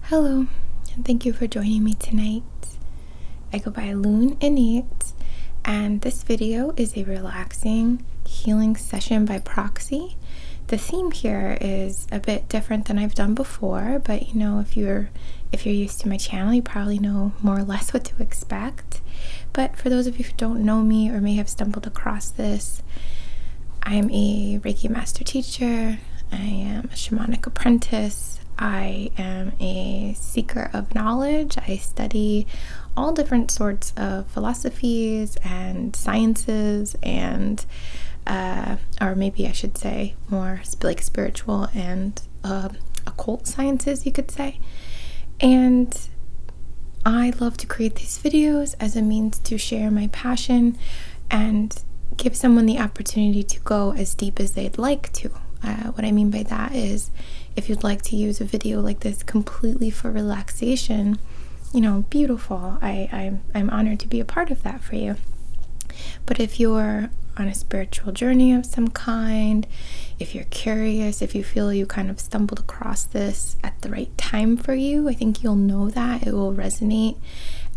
Hello, and thank you for joining me tonight. I go by Loon Innate, and this video is a relaxing healing session by proxy. The theme here is a bit different than I've done before, but if you're used to my channel, you probably know more or less what to expect. But for those of you who don't know me or may have stumbled across this, I'm a Reiki Master Teacher. I am a Shamanic Apprentice. I am a seeker of knowledge. I study all different sorts of philosophies and sciences and or maybe I should say more like spiritual and occult sciences, you could say. And I love to create these videos as a means to share my passion and give someone the opportunity to go as deep as they'd like to. What I mean by that is, if you'd like to use a video like this completely for relaxation, beautiful. I'm honored to be a part of that for you. But if you're on a spiritual journey of some kind, if you're curious, if you feel you kind of stumbled across this at the right time for you, I think you'll know that it will resonate.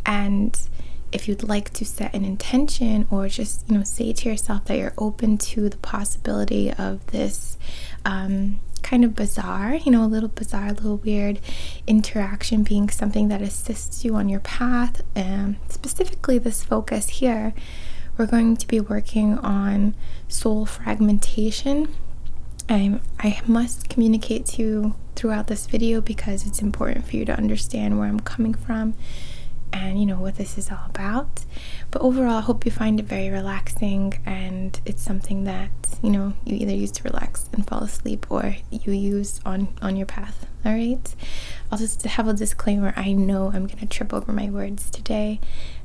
And if you'd like to set an intention or just, say to yourself that you're open to the possibility of this kind of bizarre, a little bizarre, a little weird interaction being something that assists you on your path, specifically this focus here, we're going to be working on soul fragmentation. I must communicate to you throughout this video because it's important for you to understand where I'm coming from and what this is all about. But overall, I hope you find it very relaxing, and it's something that you either use to relax and fall asleep or you use on your path. All right, I'll just have a disclaimer. I know I'm gonna trip over my words today,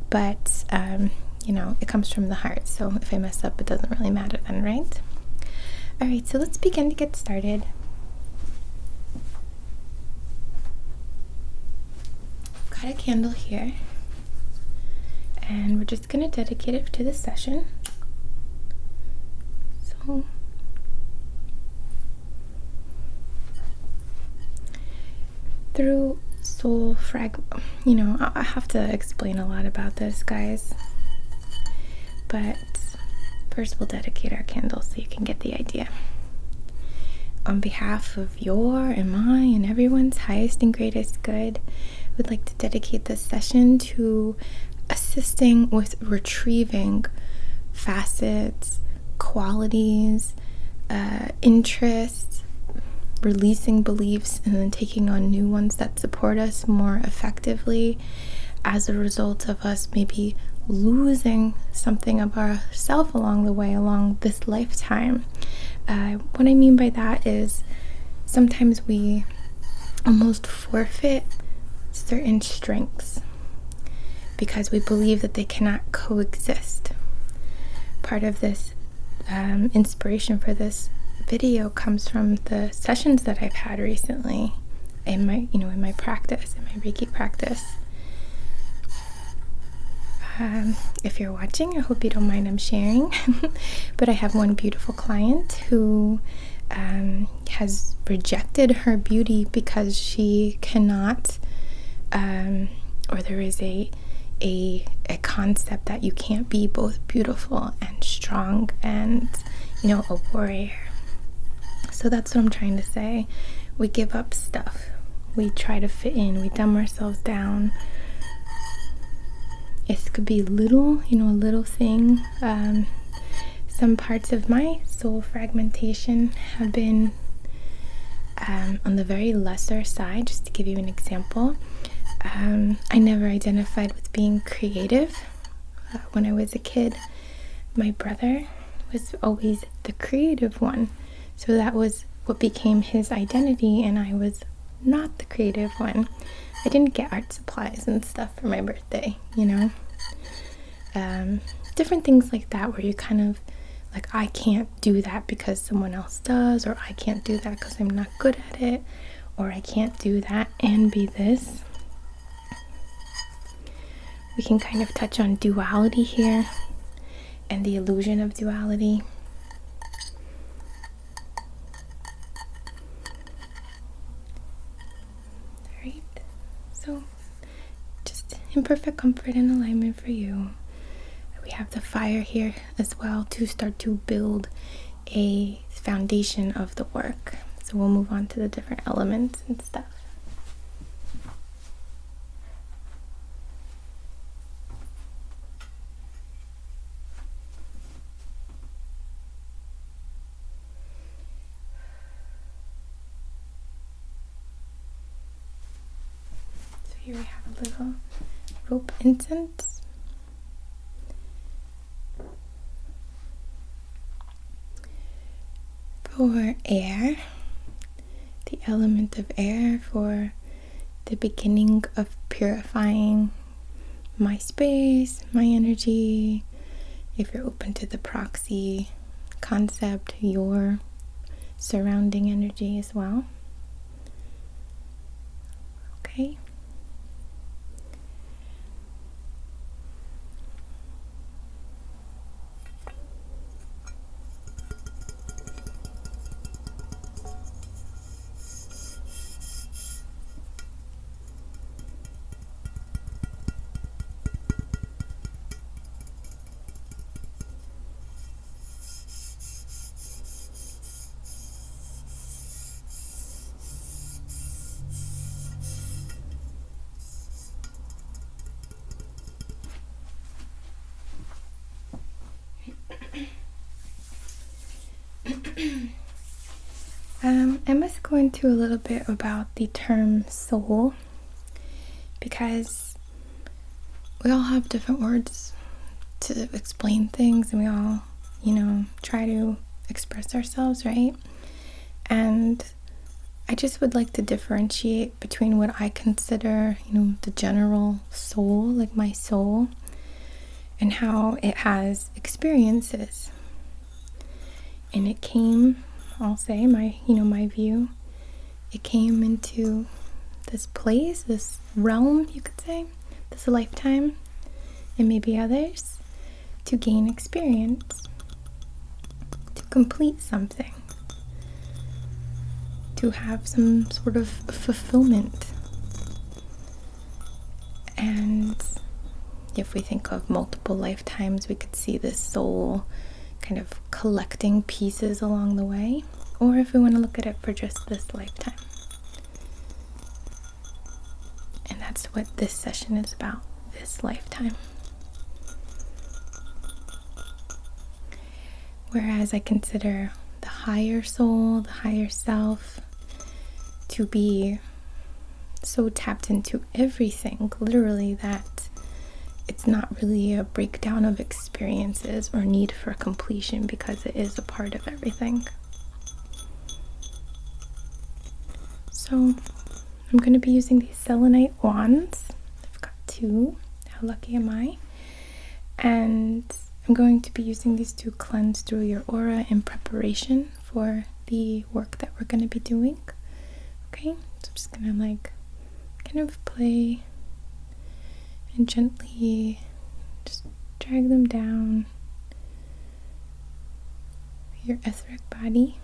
but it comes from the heart, so if I mess up, it doesn't really matter then, right? All right, so let's begin to get started. Got a candle here, and we're just going to dedicate it to this session. So through soul I have to explain a lot about this, guys, but first we'll dedicate our candle so you can get the idea. On behalf of your and mine and everyone's highest and greatest good, would like to dedicate this session to assisting with retrieving facets, qualities, interests, releasing beliefs, and then taking on new ones that support us more effectively as a result of us maybe losing something of ourself along the way, along this lifetime. What I mean by that is sometimes we almost forfeit certain strengths because we believe that they cannot coexist. Part of this inspiration for this video comes from the sessions that I've had recently in my in my practice, in my Reiki practice. If you're watching, I hope you don't mind I'm sharing, but I have one beautiful client who has rejected her beauty because she cannot or there is a concept that you can't be both beautiful and strong and a warrior. So that's what I'm trying to say. We give up stuff, we try to fit in, we dumb ourselves down. It could be little, a little thing. Some parts of my soul fragmentation have been on the very lesser side. Just to give you an example, I never identified with being creative. When I was a kid, my brother was always the creative one, so that was what became his identity, and I was not the creative one. I didn't get art supplies and stuff for my birthday, different things like that, where you kind of like, I can't do that because someone else does, or I can't do that because I'm not good at it, or I can't do that and be this. We can kind of touch on duality here and the illusion of duality. All right. So just in perfect comfort and alignment for you. We have the fire here as well to start to build a foundation of the work. So we'll move on to the different elements and stuff. So here we have a little rope incense. For air, the element of air, for the beginning of purifying my space, my energy. If you're open to the proxy concept, your surrounding energy as well. Okay. I must go into a little bit about the term soul, because we all have different words to explain things, and we all, try to express ourselves, right? And I just would like to differentiate between what I consider, the general soul, like my soul, and how it has experiences. And it came, I'll say, my view, it came into this place, this realm, you could say, this lifetime, and maybe others, to gain experience, to complete something, to have some sort of fulfillment. And if we think of multiple lifetimes, we could see this soul kind of collecting pieces along the way, or if we want to look at it for just this lifetime. And that's what this session is about, this lifetime. Whereas I consider the higher soul, the higher self, to be so tapped into everything, literally, that it's not really a breakdown of experiences or need for completion, because it is a part of everything. So I'm going to be using these selenite wands. I've got 2. How lucky am I? And I'm going to be using these to cleanse through your aura in preparation for the work that we're going to be doing. Okay, so I'm just going to kind of play and gently just drag them down your etheric body.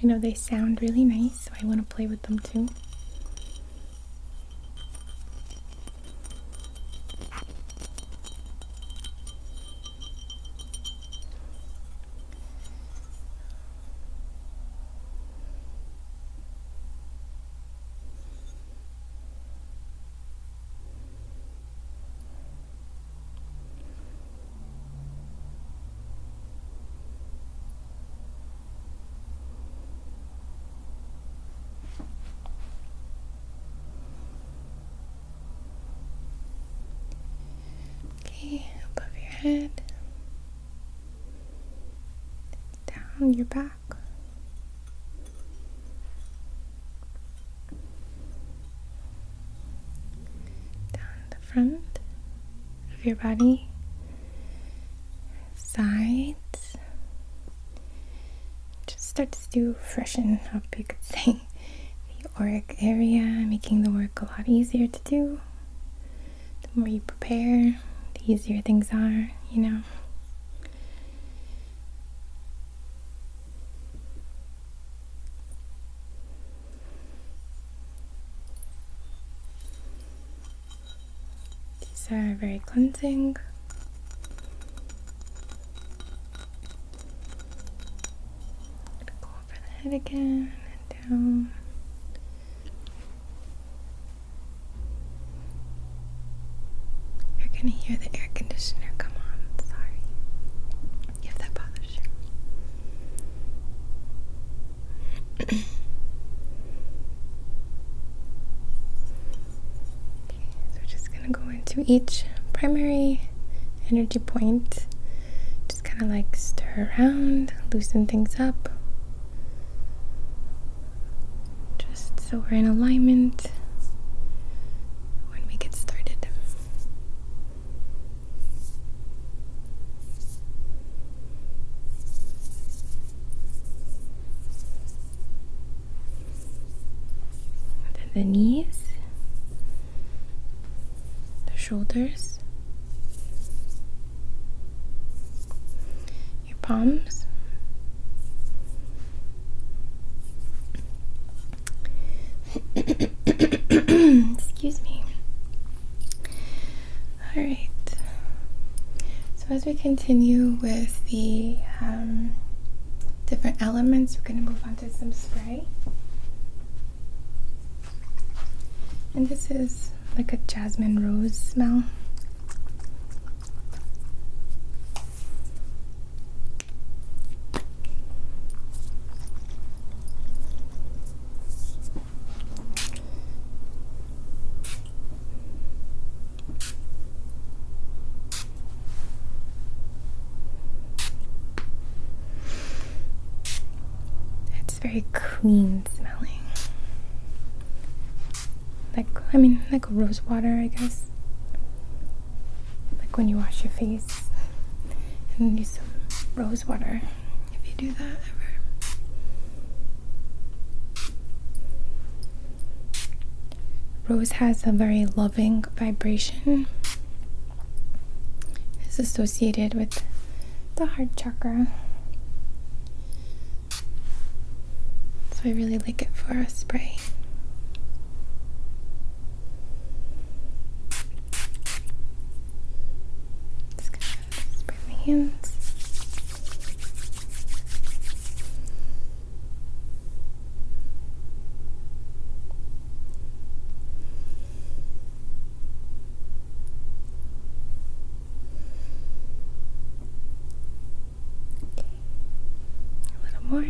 I know they sound really nice, so I want to play with them too. Above your head, down your back, down the front of your body, sides. Just start to to freshen up, you could say, the auric area, making the work a lot easier to do. The more you prepare, the easier things are, you know. These are very cleansing. Go over the head again and down. You're gonna hear the air conditioner come on. Sorry if that bothers you. Okay, so we're just gonna go into each primary energy point. Just kind of like stir around, loosen things up. Just so we're in alignment when we get started. Then the knees, the shoulders, your palms, excuse me. All right. So as we continue with the different elements, we're going to move on to some spray. And this is like a jasmine rose smell. Very clean smelling. Like rose water, I guess. Like when you wash your face and use some rose water, if you do that ever. Rose has a very loving vibration. It's associated with the heart chakra. So I really like it for a spray. Just gonna spray my hands. Okay. A little more.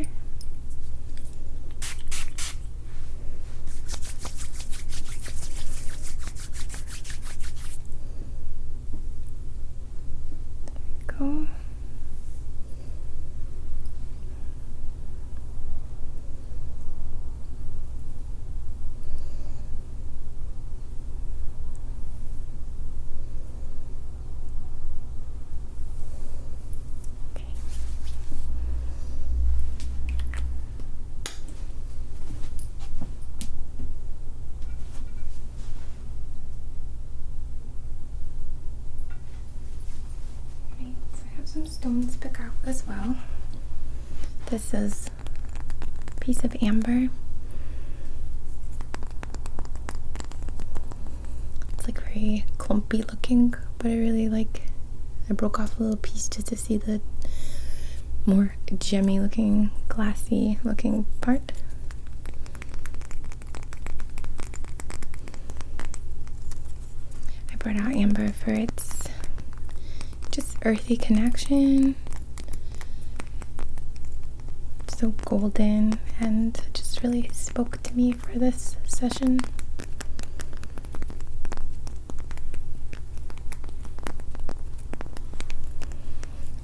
Go. Some stones to pick out as well. This is a piece of amber. It's like very clumpy looking, but I broke off a little piece just to see the more gemmy looking, glassy looking part. I brought out amber for its just earthy connection, so golden, and it just really spoke to me for this session.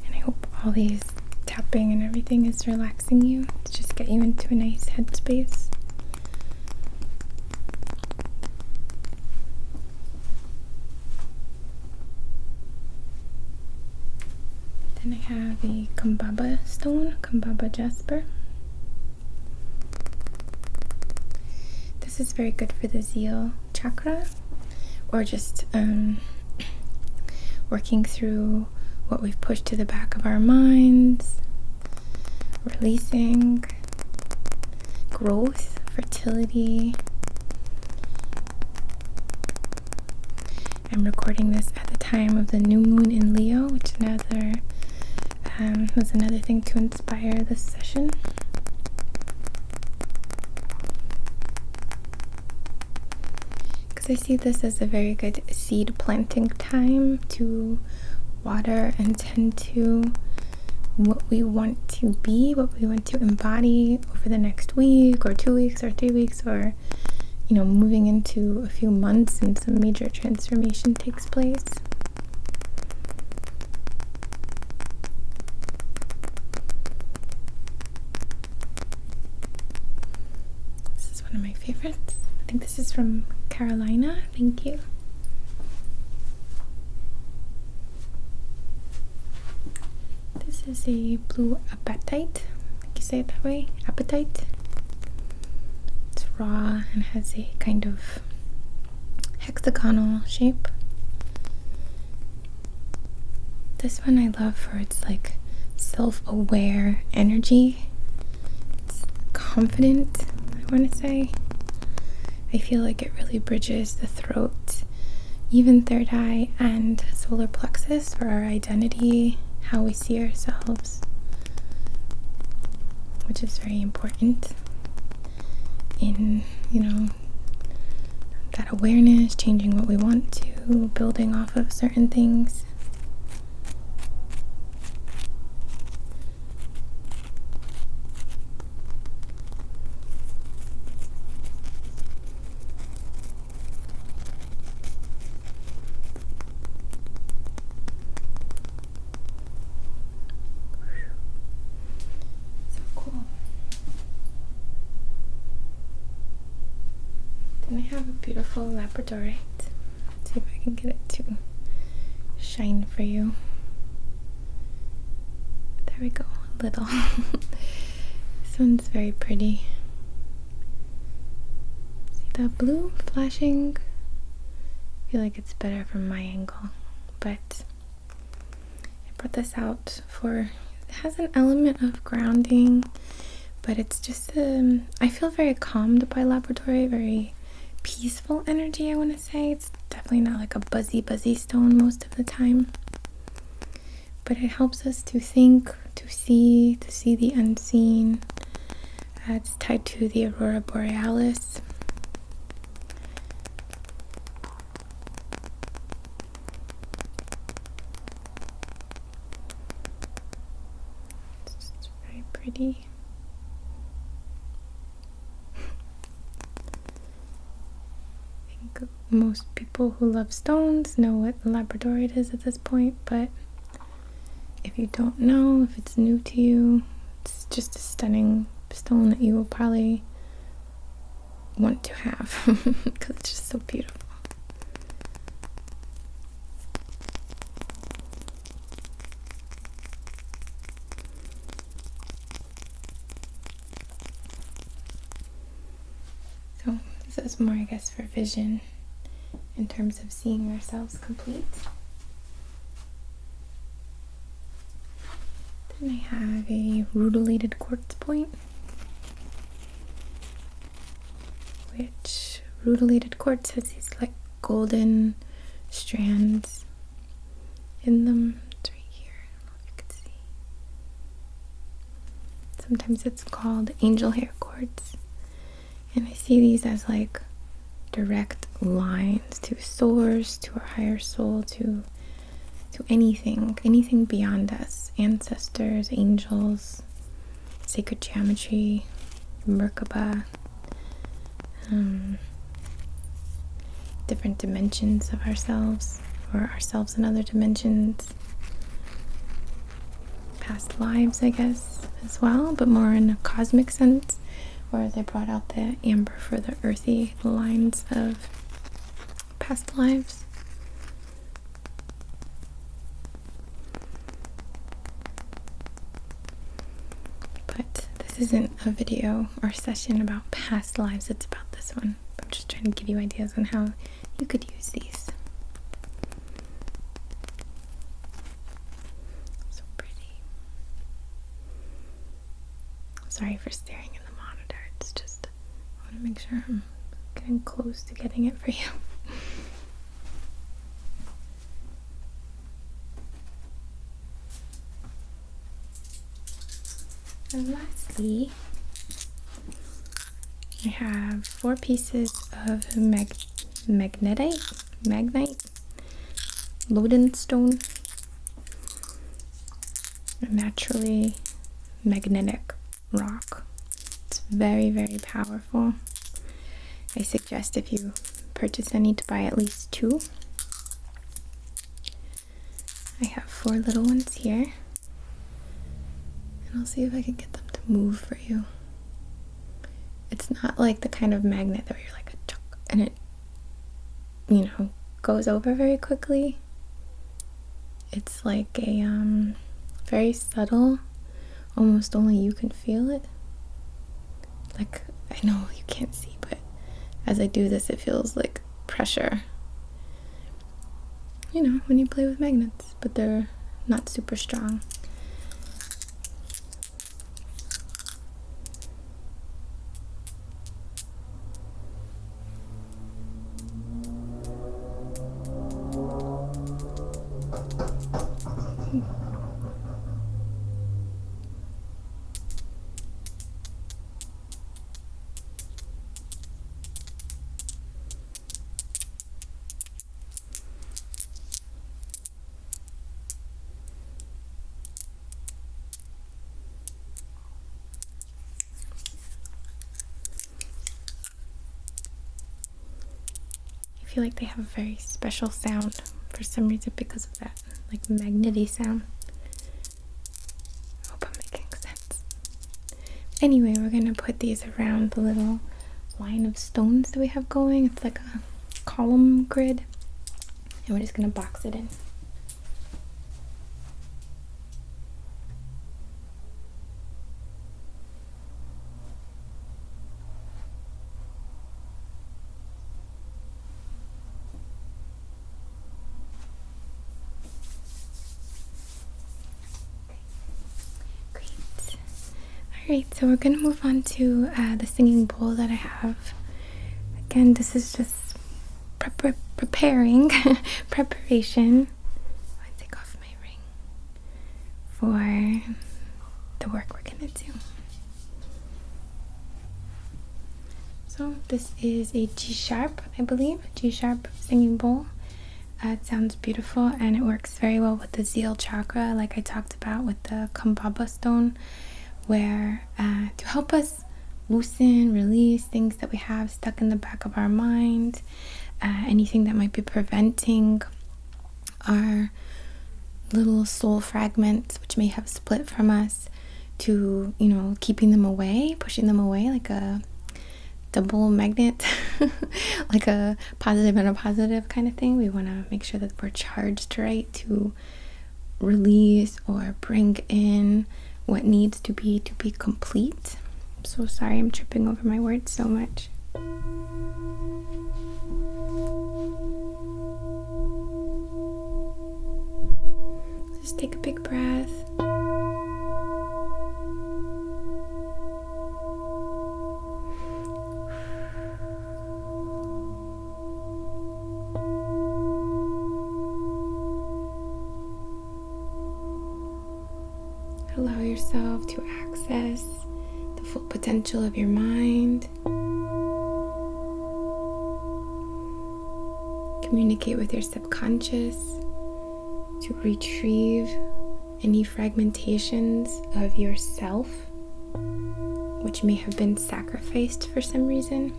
And I hope all these tapping and everything is relaxing you to just get you into a nice headspace. Then I have a Kambaba stone, Kambaba jasper. this is very good for the zeal chakra, or just working through what we've pushed to the back of our minds, releasing, growth, fertility. I'm recording this at the time of the new moon in Leo, which was another thing to inspire this session. Because I see this as a very good seed planting time to water and tend to what we want to be, what we want to embody over the next week or 2 weeks or 3 weeks, or moving into a few months and some major transformation takes place. This is one of my favorites. I think this is from Carolina. Thank you. This is a blue apatite. I think you say it that way. Apatite. It's raw and has a kind of hexagonal shape. This one I love for its like self-aware energy. It's confident, I want to say. I feel like it really bridges the throat, even third eye and solar plexus for our identity, how we see ourselves, which is very important in, that awareness, changing what we want to, building off of certain things. Then I have a beautiful Labradorite. Let's see if I can get it to shine for you. There we go, a little. This one's very pretty. See that blue flashing? I feel like it's better from my angle, but I brought this out for, it has an element of grounding, but it's just, I feel very calmed by Labradorite, very peaceful energy, I want to say. It's definitely not like a buzzy stone most of the time, but it helps us to think, to see the unseen. It's tied to the Aurora Borealis. It's just very pretty. Most people who love stones know what Labradorite is at this point, but if you don't know, if it's new to you, it's just a stunning stone that you will probably want to have because it's just so beautiful. So this is more, I guess, for vision in terms of seeing ourselves complete. Then I have a Rutilated Quartz point, which Rutilated Quartz has these like golden strands in them. It's right here. I don't know if you can see. Sometimes it's called angel hair quartz, and I see these as like direct lines to source, to our higher soul, to anything beyond us, ancestors, angels, sacred geometry, Merkaba, different dimensions of ourselves, or ourselves in other dimensions, past lives, I guess, as well, but more in a cosmic sense, where they brought out the amber for the earthy lines of past lives. But this isn't a video or session about past lives, it's about this one. I'm just trying to give you ideas on how you could use these. So pretty. Sorry for staring in the monitor. It's just, I want to make sure I'm getting close to getting it for you. And lastly, I have 4 pieces of magnetite, Loden stone, a naturally magnetic rock. It's very, very powerful. I suggest if you purchase any to buy at least 2. I have 4 little ones here, and I'll see if I can get them to move for you. It's not like the kind of magnet that you're like a chunk and it, goes over very quickly. It's like a very subtle, almost only you can feel it. Like, I know you can't see, but as I do this, it feels like pressure. When you play with magnets, but they're not super strong. I feel like they have a very special sound for some reason because of that, like magnety sound. I hope I'm making sense. Anyway, we're gonna put these around the little line of stones that we have going. It's like a column grid, and we're just gonna box it in. Alright, so we're going to move on to the singing bowl that I have. Again, this is just preparation. I take off my ring for the work we're going to do. So this is a G-sharp, I believe, G-sharp singing bowl. It sounds beautiful, and it works very well with the Zeal chakra, like I talked about with the Kambaba stone, where to help us loosen, release things that we have stuck in the back of our mind, anything that might be preventing our little soul fragments, which may have split from us, to, keeping them away, pushing them away like a double magnet, like a positive and a positive kind of thing. We want to make sure that we're charged right to release or bring in what needs to be complete. I'm so sorry, I'm tripping over my words so much. Just take a big breath. Allow yourself to access the full potential of your mind. Communicate with your subconscious to retrieve any fragmentations of yourself which may have been sacrificed for some reason.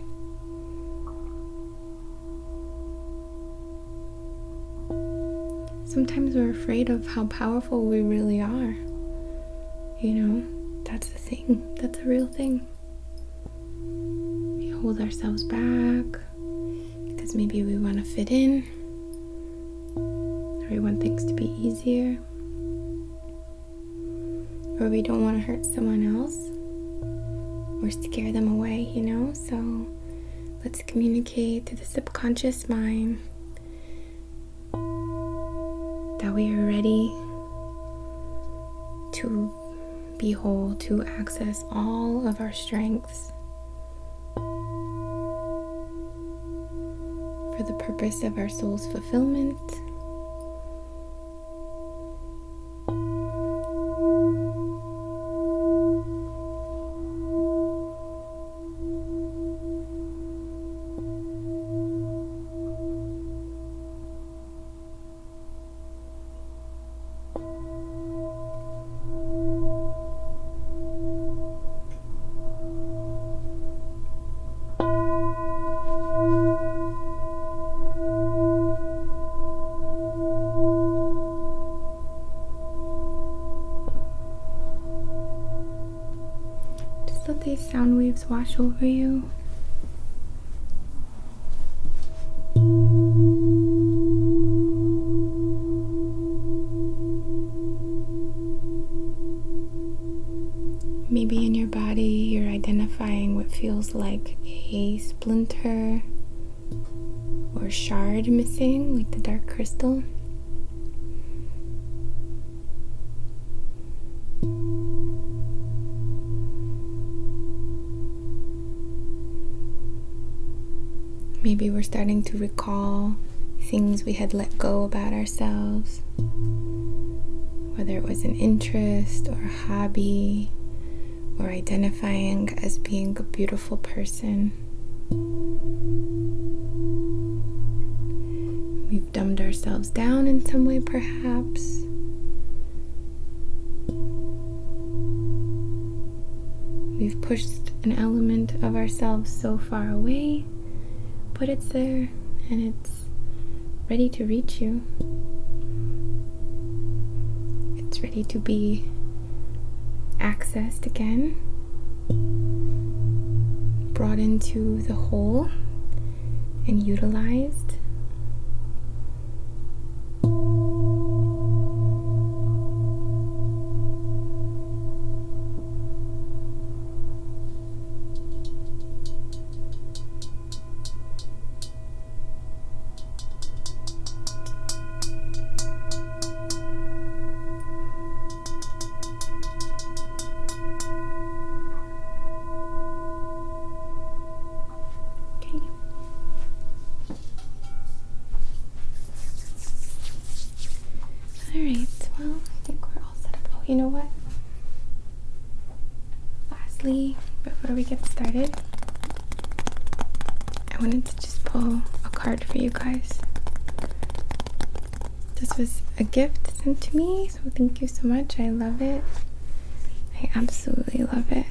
Sometimes we're afraid of how powerful we really are. That's the thing. That's a real thing. We hold ourselves back because maybe we want to fit in, or we want things to be easier, or we don't want to hurt someone else or scare them away, So Let's communicate to the subconscious mind that we are ready to be whole, to access all of our strengths for the purpose of our soul's fulfillment. Let these sound waves wash over you. Maybe in your body you're identifying what feels like a splinter or shard missing, like the dark crystal. Maybe we're starting to recall things we had let go about ourselves, whether it was an interest or a hobby, or identifying as being a beautiful person. We've dumbed ourselves down in some way, perhaps. We've pushed an element of ourselves so far away, but it's there and it's ready to reach you. It's ready to be accessed again, brought into the whole and utilized. Alright, well, I think we're all set up. Oh, you know what? Lastly, before we get started, I wanted to just pull a card for you guys. This was a gift sent to me, so thank you so much. I love it. I absolutely love it.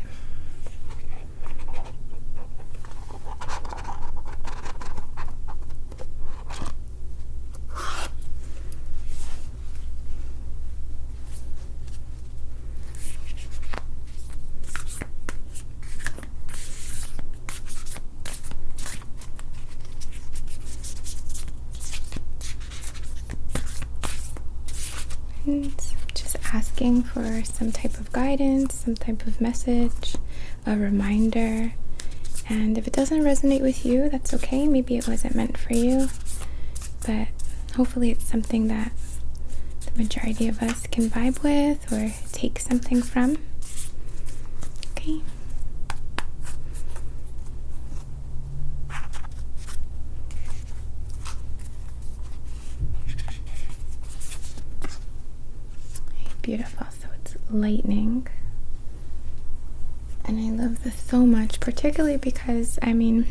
Just asking for some type of guidance, some type of message, a reminder. And if it doesn't resonate with you, that's okay. Maybe it wasn't meant for you, but hopefully it's something that the majority of us can vibe with or take something from. Okay. Beautiful. So it's lightning, and I love this so much, particularly because, I mean,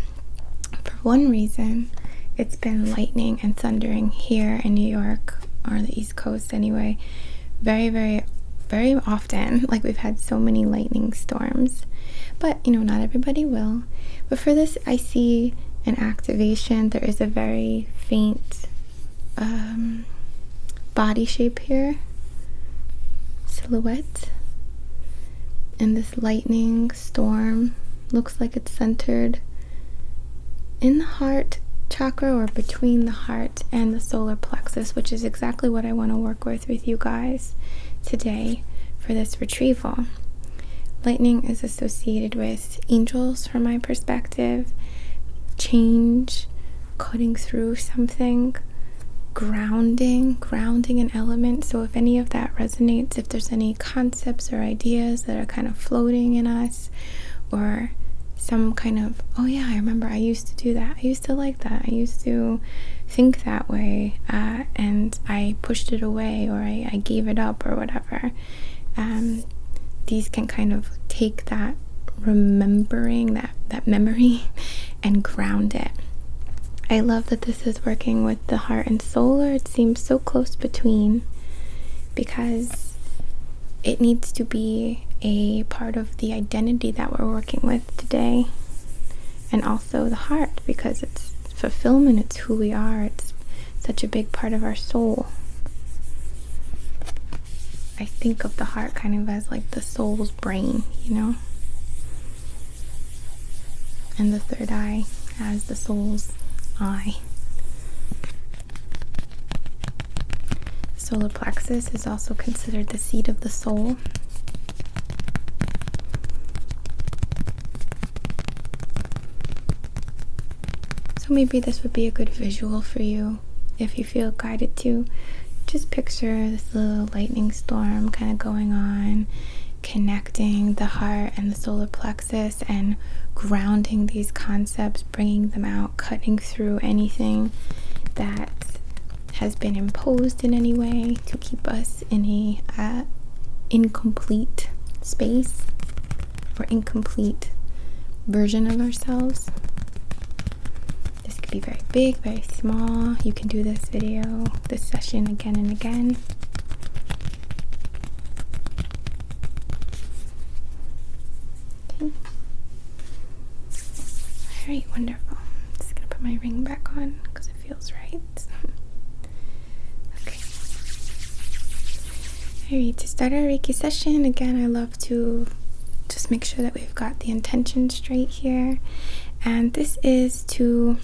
for one reason, it's been lightning and thundering here in New York, or the East Coast anyway, very, very, very often. Like, we've had so many lightning storms, but you know, not everybody will. But for this, I see an activation. There is a very faint body shape here, silhouette, and this lightning storm looks like it's centered in the heart chakra, or between the heart and the solar plexus, which is exactly what I want to work with you guys today for this retrieval. Lightning is associated with angels from my perspective, change, cutting through something, grounding an element. So if any of that resonates, if there's any concepts or ideas that are kind of floating in us, or some kind of, oh yeah, I remember I used to do that, I used to like that, I used to think that way, and I pushed it away, or I gave it up, or whatever. These can kind of take that remembering, that memory, and ground it. I love that this is working with the heart and soul, or it seems so close between, because it needs to be a part of the identity that we're working with today, and also the heart, because it's fulfillment, it's who we are, it's such a big part of our soul. I think of the heart kind of as like the soul's brain, and the third eye as the soul's eye. Solar plexus is also considered the seat of the soul. So maybe this would be a good visual for you if you feel guided to. Just picture this little lightning storm kind of going on, connecting the heart and the solar plexus and grounding these concepts, bringing them out, cutting through anything that has been imposed in any way to keep us in a incomplete space or incomplete version of ourselves. This could be very big, very small. You can do this session again and again. Okay. Alright, wonderful. I'm just gonna put my ring back on because it feels right. Okay. Alright, to start our Reiki session, again, I love to just make sure that we've got the intention straight here. And this is to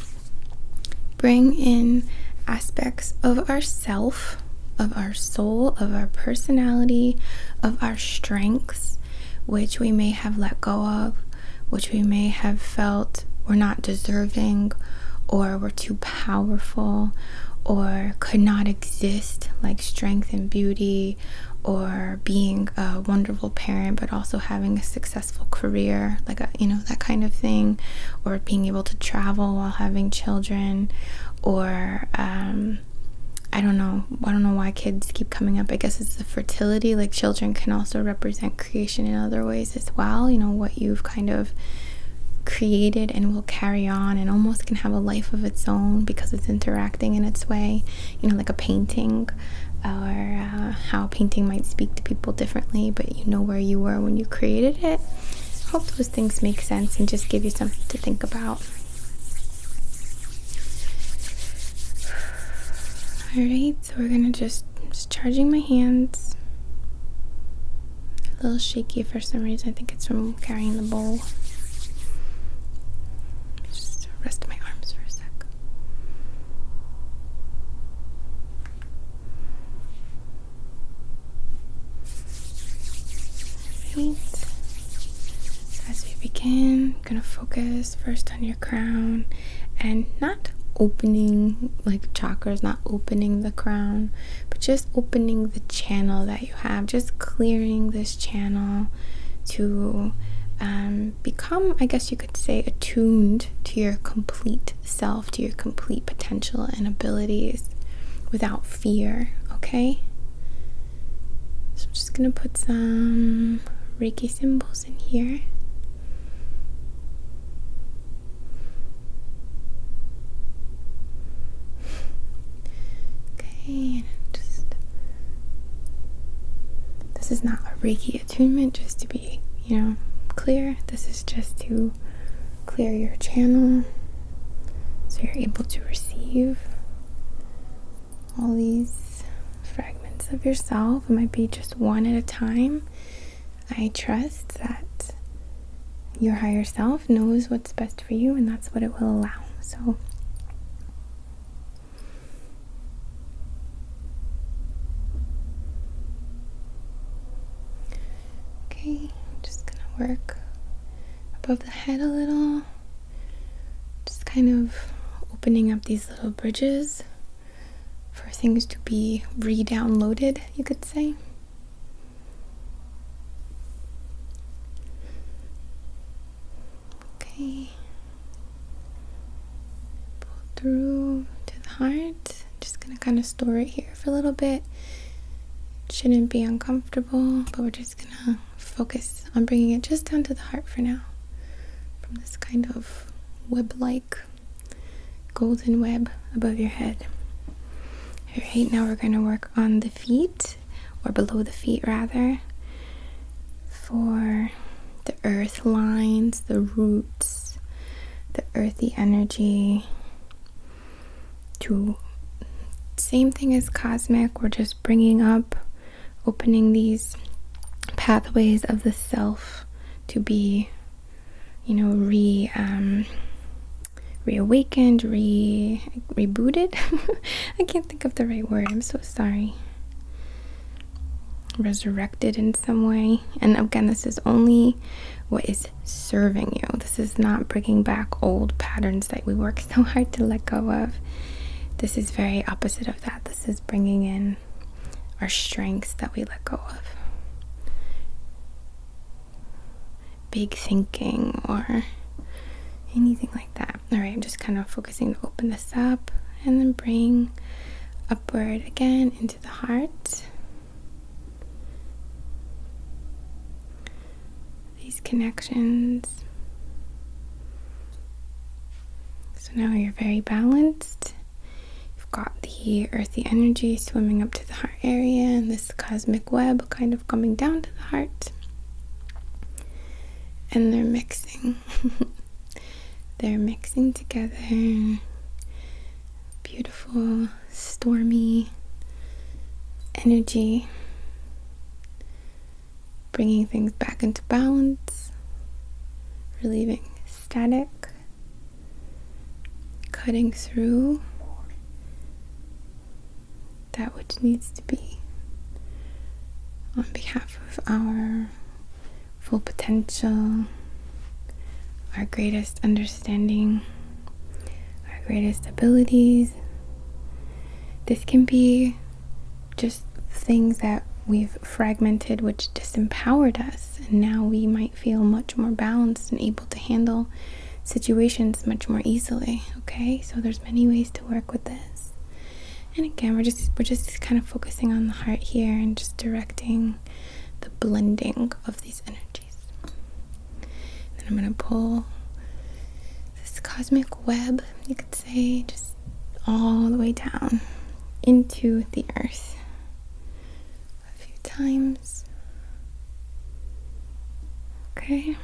bring in aspects of ourself, of our soul, of our personality, of our strengths, which we may have let go of, which we may have felt we're not deserving, or we're too powerful, or could not exist, like strength and beauty, or being a wonderful parent but also having a successful career, like that kind of thing, or being able to travel while having children, or I don't know why kids keep coming up. I guess it's the fertility. Like children can also represent creation in other ways as well, what you've kind of created and will carry on and almost can have a life of its own because it's interacting in its way, like a painting, or how painting might speak to people differently, but where you were when you created it. I hope those things make sense and just give you something to think about. Alright, so we're gonna just charging my hands. A little shaky for some reason. I think it's from carrying the bowl. Just rest my arms for a sec. Alright. So as we begin, I'm gonna focus first on your crown and not opening like chakras, not opening the crown, but just opening the channel that you have, just clearing this channel to become, I guess you could say, attuned to your complete self, to your complete potential and abilities without fear. Okay, so I'm just gonna put some Reiki symbols in here. And this is not a Reiki attunement, just to be, clear. This is just to clear your channel so you're able to receive all these fragments of yourself. It might be just one at a time. I trust that your higher self knows what's best for you, and that's what it will allow. So okay, I'm just gonna work above the head a little, just kind kind of opening up these little bridges for things to be re-downloaded, you could say. Okay. Pull through to the heart. Just gonna kind of store it here for a little bit. It shouldn't be uncomfortable, but we're just gonna focus on bringing it just down to the heart for now. From this kind of web-like golden web above your head. Alright, now we're going to work on the feet, or below the feet rather, for the earth lines, the roots, the earthy energy. To same thing as cosmic, we're just bringing up, opening these pathways of the self to be, reawakened, rebooted. I can't think of the right word. I'm so sorry. Resurrected in some way. And again, this is only what is serving you. This is not bringing back old patterns that we work so hard to let go of. This is very opposite of that. This is bringing in our strengths that we let go of. Big thinking or anything like that. Alright, I'm just kind of focusing to open this up and then bring upward again into the heart. These connections. So now you're very balanced. You've got the earthy energy swimming up to the heart area and this cosmic web kind of coming down to the heart. And they're mixing. They're mixing together. Beautiful, stormy energy. Bringing things back into balance. Relieving static. Cutting through that which needs to be on behalf of our full potential, our greatest understanding, our greatest abilities. This can be just things that we've fragmented, which disempowered us, and now we might feel much more balanced and able to handle situations much more easily. Okay, so there's many ways to work with this. And again, we're just kind of focusing on the heart here and just directing the blending of these energies. Then I'm going to pull this cosmic web, you could say, just all the way down into the earth a few times. Okay.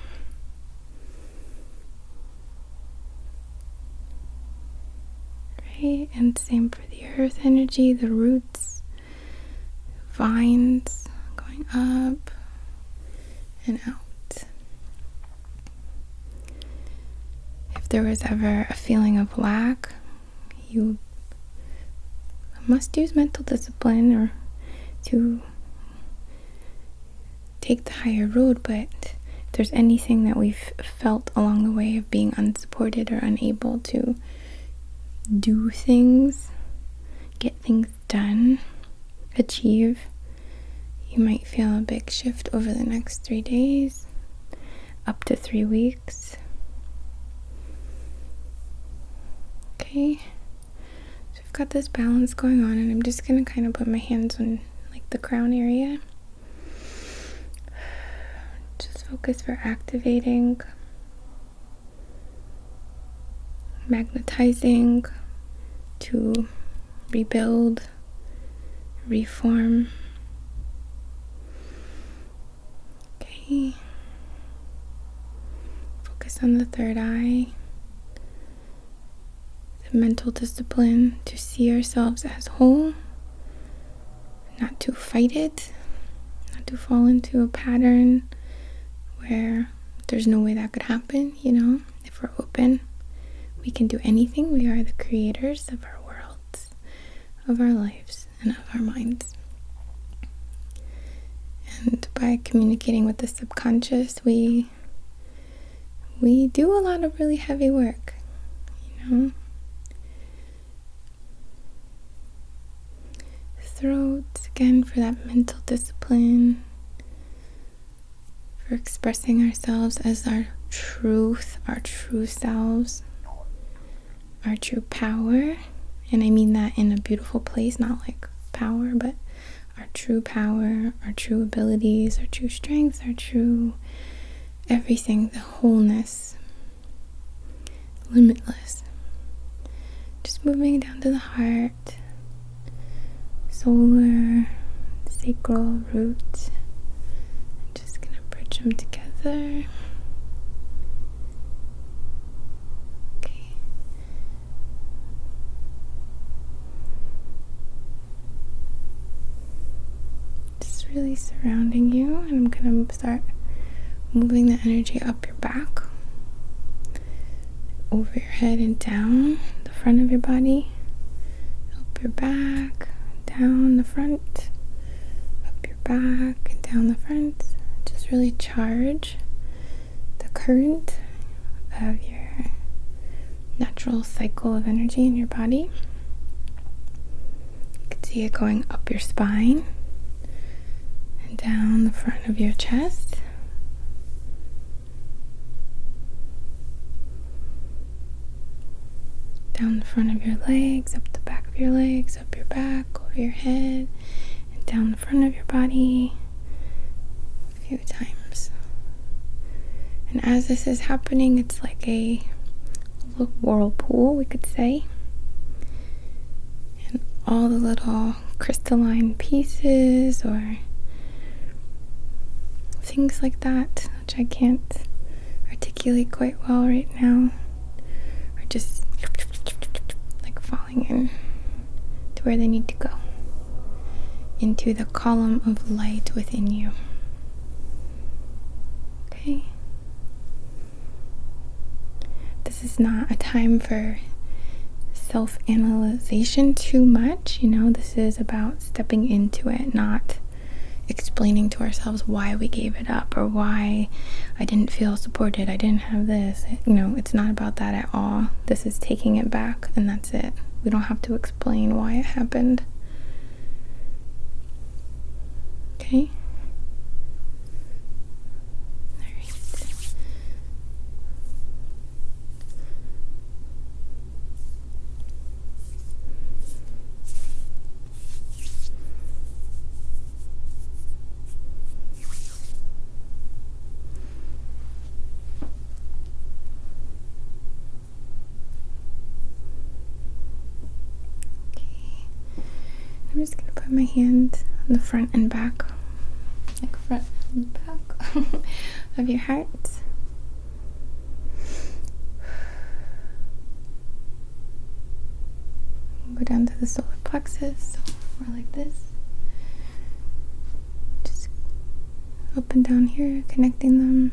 Right, and same for the earth energy, the roots, vines going up and out. If there was ever a feeling of lack, you must use mental discipline or to take the higher road, but if there's anything that we've felt along the way of being unsupported or unable to do things, get things done, achieve, you might feel a big shift over the next 3 days, up to 3 weeks. Okay, so I've got this balance going on, and I'm just gonna kind of put my hands on like the crown area. Just focus for activating, magnetizing to rebuild, reform. Okay. Focus on the third eye. The mental discipline to see ourselves as whole, not to fight it, not to fall into a pattern where there's no way that could happen, if we're open. We can do anything. We are the creators of our worlds, of our lives, and of our minds. And by communicating with the subconscious, we do a lot of really heavy work. know? Throat, again, for that mental discipline, for expressing ourselves as our truth, our true selves, our true power. And I mean that in a beautiful place, not like power, but our true power, our true abilities, our true strengths, our true everything, the wholeness, limitless. Just moving down to the heart, solar, sacral, root. I'm just gonna bridge them together. Okay. Just really surrounding you, and I'm gonna start moving the energy up your back, over your head and down the front of your body, up your back, down the front, up your back and down the front. Just really charge the current of your natural cycle of energy in your body. You can see it going up your spine and down the front of your chest. Down the front of your legs, up the back of your legs, up your back, over your head, and down the front of your body a few times. And as this is happening, it's like a whirlpool, we could say. And all the little crystalline pieces or things like that, which I can't articulate quite well right now, are just like falling in to where they need to go, into the column of light within you. Okay? This is not a time for self-analyzation too much, this is about stepping into it, not explaining to ourselves why we gave it up or why I didn't feel supported, I didn't have this. It's not about that at all. This is taking it back, and that's it. We don't have to explain why it happened. Okay? I'm just going to put my hand on the front and back, like front and back of your heart. Go down to the solar plexus, so more like this. Just up and down here, connecting them.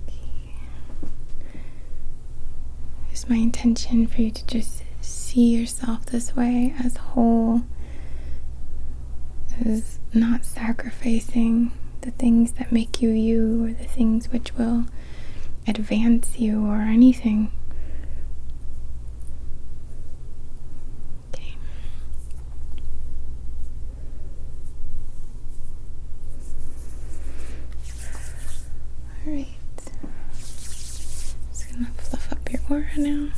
Okay. Here's my intention for you to just see yourself this way, as whole, as not sacrificing the things that make you you, or the things which will advance you, or anything. Okay. Alright. Just gonna fluff up your aura now.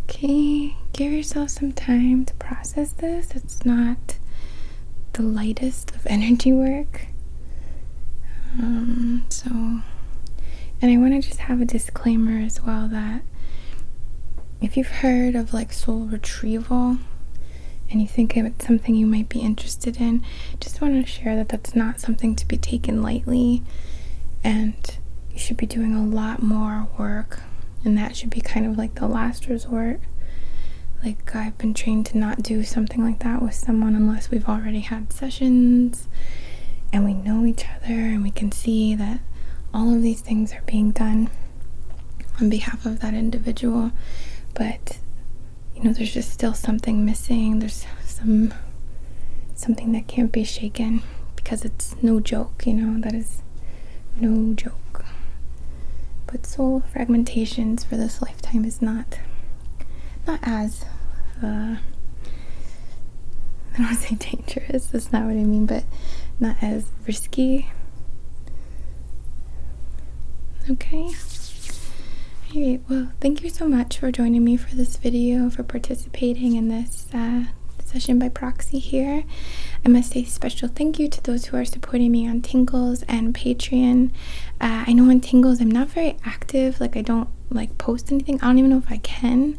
Okay, give yourself some time to process this. It's not the lightest of energy work. And I want to just have a disclaimer as well, that if you've heard of like soul retrieval and you think it's something you might be interested in, just want to share that that's not something to be taken lightly. and you should be doing a lot more work, and that should be kind of like the last resort. Like, I've been trained to not do something like that with someone unless we've already had sessions and we know each other and we can see that all of these things are being done on behalf of that individual. But there's just still something missing. There's something that can't be shaken, because it's no joke. That is no joke. But soul fragmentations for this lifetime is not as I don't want to say dangerous, that's not what I mean, but not as risky. Okay. Alright, well, thank you so much for joining me for this video, for participating in this session by proxy here. I must say a special thank you to those who are supporting me on Tingles and Patreon. I know on Tingles I'm not very active, like I don't post anything. I don't even know if I can,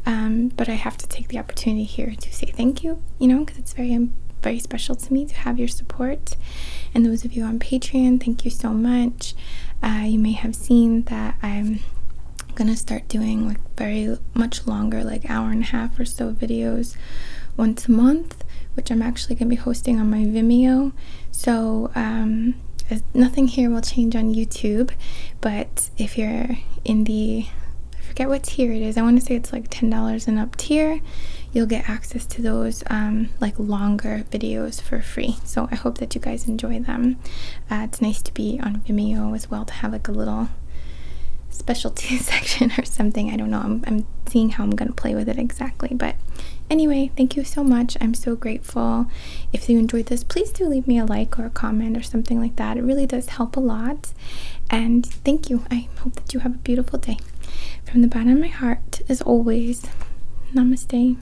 but I have to take the opportunity here to say thank you, because it's very, very special to me to have your support. And those of you on Patreon, thank you so much. You may have seen that I'm gonna start doing very much longer, hour and a half or so videos once a month, which I'm actually gonna be hosting on my Vimeo. So nothing here will change on YouTube, but if you're in I forget what tier it is, I want to say it's $10 and up tier, you'll get access to those longer videos for free. So I hope that you guys enjoy them. It's nice to be on Vimeo as well, to have a little specialty section or something. I don't know, I'm seeing how I'm gonna play with it exactly. But anyway, thank you so much. I'm so grateful. If you enjoyed this, please do leave me a like or a comment or something like that. It really does help a lot. And thank you. I hope that you have a beautiful day. From the bottom of my heart, as always, namaste.